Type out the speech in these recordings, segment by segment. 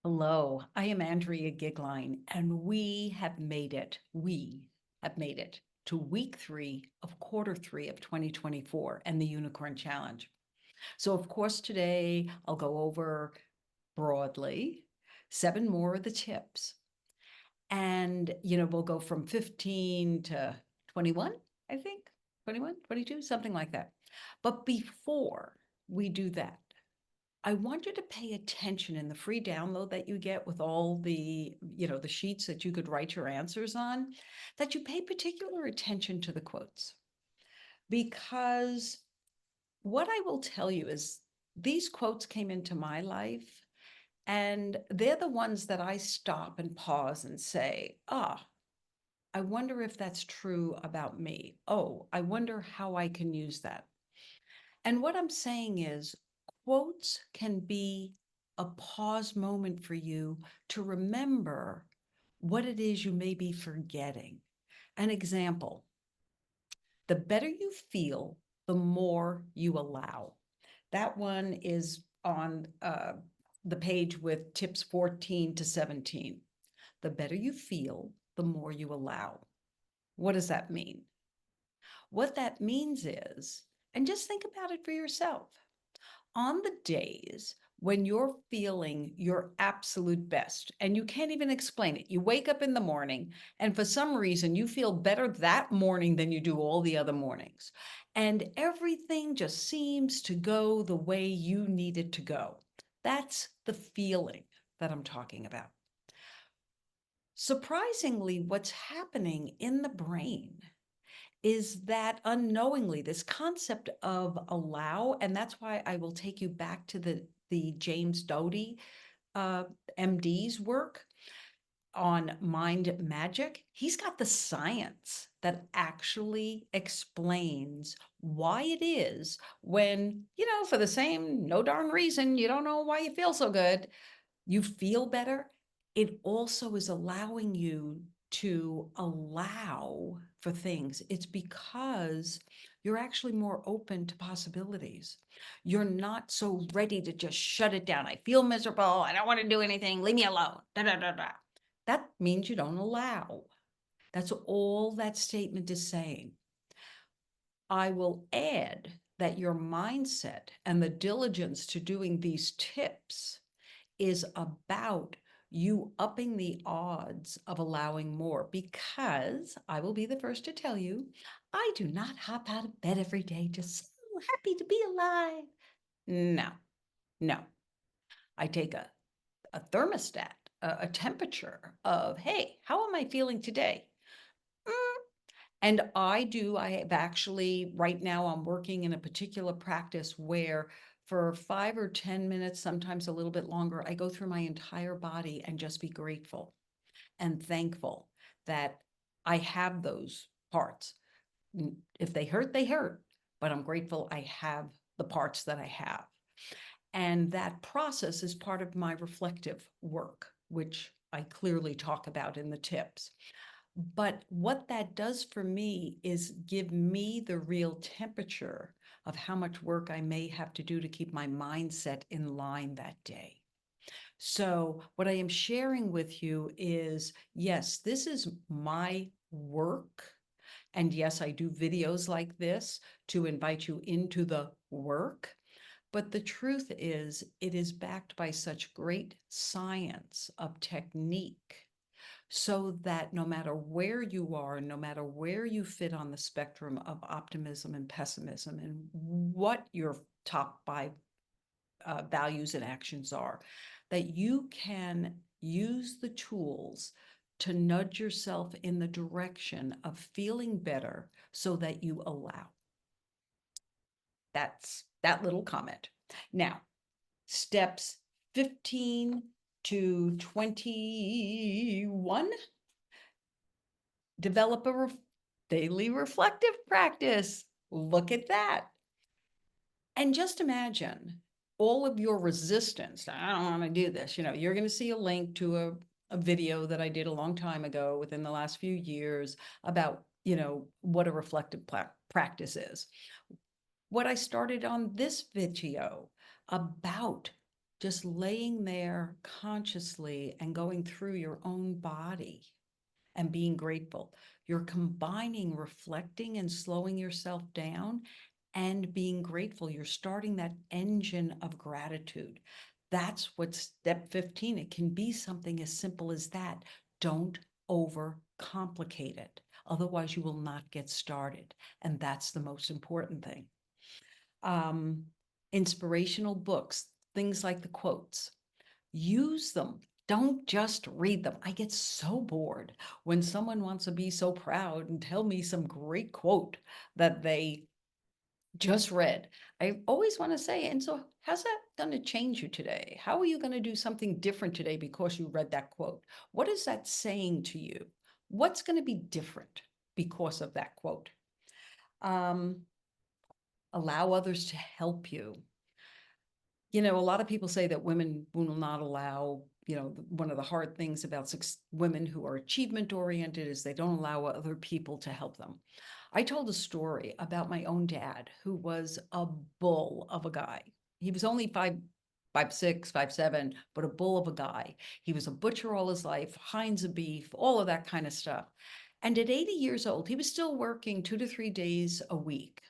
Hello, I am Andrea Goeglein, and we have made it. We have made it to week 3 of quarter 3 of 2024 and the Unicorn Challenge. So, of course, today I'll go over broadly 7 more of the tips. And, we'll go from 15 to 21, I think, 21, 22, something like that. But before we do that, I want you to pay attention in the free download that you get with all the sheets that you could write your answers on, that you pay particular attention to the quotes. Because what I will tell you is these quotes came into my life, and they're the ones that I stop and pause and say, I wonder if that's true about me. Oh, I wonder how I can use that. And what I'm saying is, quotes can be a pause moment for you to remember what it is you may be forgetting. An example: the better you feel, the more you allow. That one is on the page with tips 14 to 17. The better you feel, the more you allow. What does that mean? What that means is, and just think about it for yourself, on the days when you're feeling your absolute best and you can't even explain it, you wake up in the morning and for some reason you feel better that morning than you do all the other mornings. And everything just seems to go the way you need it to go. That's the feeling that I'm talking about. Surprisingly, what's happening in the brain is that unknowingly, this concept of allow, and that's why I will take you back to the James Doty MD's work on mind magic. He's got the science that actually explains why it is when, for the same no darn reason, you don't know why you feel so good, you feel better. It also is allowing you to allow for things. It's because you're actually more open to possibilities. You're not so ready to just shut it down. I feel miserable. I don't want to do anything. Leave me alone. Da, da, da, da. That means you don't allow. That's all that statement is saying. I will add that your mindset and the diligence to doing these tips is about you upping the odds of allowing more, because I will be the first to tell you, I do not hop out of bed every day just so happy to be alive. No, no. I take a thermostat, a temperature of, hey, how am I feeling today? And I have actually, right now, I'm working in a particular practice where for 5 or 10 minutes, sometimes a little bit longer, I go through my entire body and just be grateful and thankful that I have those parts. If they hurt, they hurt, but I'm grateful I have the parts that I have. And that process is part of my reflective work, which I clearly talk about in the tips. But what that does for me is give me the real temperature of how much work I may have to do to keep my mindset in line that day. So, what I am sharing with you is, yes, this is my work. And yes, I do videos like this to invite you into the work. But the truth is, it is backed by such great science of technique, so that no matter where you are, no matter where you fit on the spectrum of optimism and pessimism, and what your top 5 values and actions are, that you can use the tools to nudge yourself in the direction of feeling better so that you allow. That's that little comment. Now, steps 15 to 21. Develop a daily reflective practice. Look at that. And just imagine all of your resistance. I don't want to do this. You're going to see a link to a video that I did a long time ago within the last few years about, what a reflective practice is. What I started on this video about just laying there consciously and going through your own body and being grateful. You're combining reflecting and slowing yourself down and being grateful. You're starting that engine of gratitude. That's what step 15, it can be something as simple as that. Don't overcomplicate it. Otherwise, you will not get started. And that's the most important thing. Um, Inspirational books, things like the quotes, use them. Don't just read them. I get so bored when someone wants to be so proud and tell me some great quote that they just read. I always want to say, and so how's that going to change you today? How are you going to do something different today because you read that quote? What is that saying to you? What's going to be different because of that quote? Um, Allow others to help you. You know, a lot of people say that women will not allow, you know, one of the hard things about women who are achievement oriented is they don't allow other people to help them. I told a story about my own dad, who was a bull of a guy. He was only 5'6", 5'7", but a bull of a guy. He was a butcher all his life, Heinz of beef, all of that kind of stuff. And at 80 years old, he was still working 2 to 3 days a week.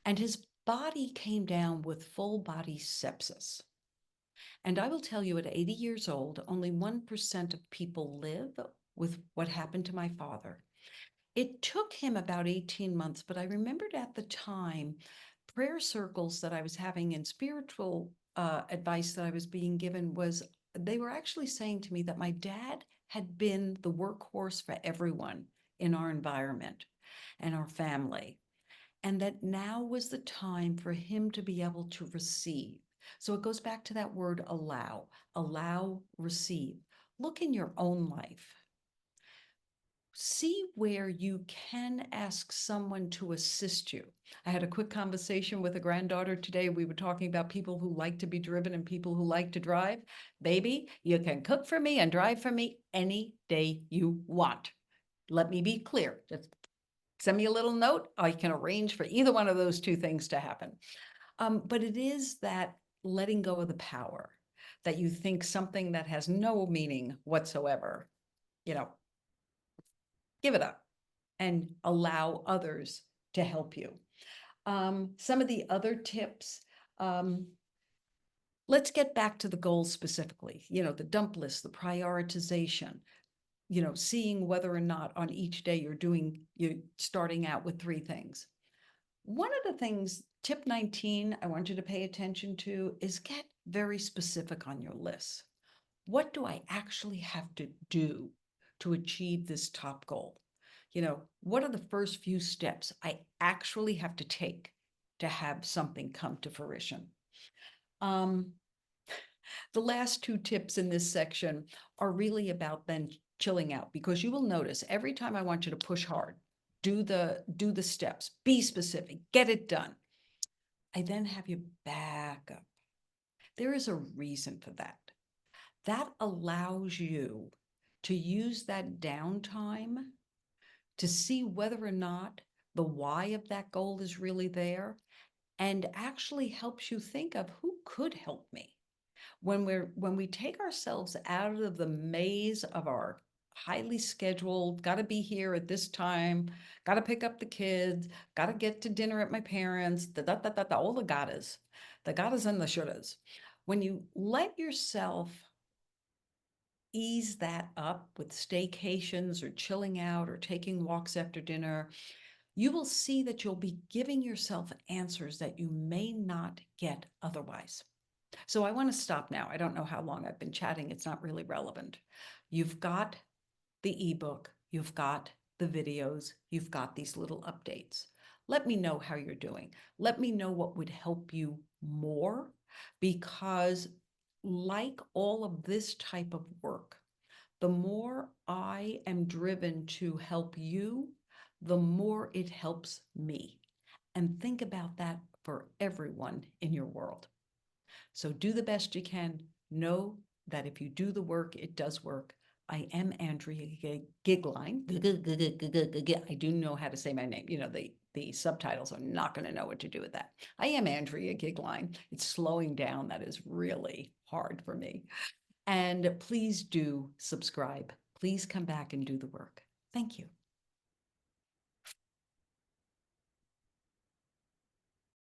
And his body came down with full body sepsis. And I will tell you, at 80 years old, only 1% of people live with what happened to my father. It took him about 18 months, but I remembered at the time prayer circles that I was having and spiritual advice that I was being given was they were actually saying to me that my dad had been the workhorse for everyone in our environment and our family, and that now was the time for him to be able to receive. So it goes back to that word allow, receive. Look in your own life. See where you can ask someone to assist you. I had a quick conversation with a granddaughter today. We were talking about people who like to be driven and people who like to drive. Baby, you can cook for me and drive for me any day you want. Let me be clear. Just send me a little note. I can arrange for either one of those two things to happen. But it is that letting go of the power that you think something that has no meaning whatsoever, you know, give it up and allow others to help you. Some of the other tips, let's get back to the goals specifically, you know, the dump list, the prioritization, you know, seeing whether or not on each day you're starting out with 3 things. One of the things, tip 19, I want you to pay attention to is get very specific on your list. What do I actually have to do to achieve this top goal? You know, what are the first few steps I actually have to take to have something come to fruition? The last 2 tips in this section are really about then chilling out, because you will notice every time I want you to push hard, do the steps, be specific, get it done. I then have you back up. There is a reason for that. That allows you to use that downtime to see whether or not the why of that goal is really there, and actually helps you think of who could help me. When we take ourselves out of the maze of our highly scheduled, got to be here at this time, got to pick up the kids, got to get to dinner at my parents, all the gottas and the shouldas. When you let yourself ease that up with staycations or chilling out or taking walks after dinner, you will see that you'll be giving yourself answers that you may not get otherwise. So I want to stop now. I don't know how long I've been chatting. It's not really relevant. You've got the ebook, you've got the videos, you've got these little updates. Let me know how you're doing. Let me know what would help you more, because like all of this type of work, the more I am driven to help you, the more it helps me. And think about that for everyone in your world. So do the best you can. Know that if you do the work, it does work. I am Andrea Goeglein. I do know how to say my name. You know, the subtitles are not going to know what to do with that. I am Andrea Goeglein. It's slowing down that is really hard for me. And please do subscribe. Please come back and do the work. Thank you.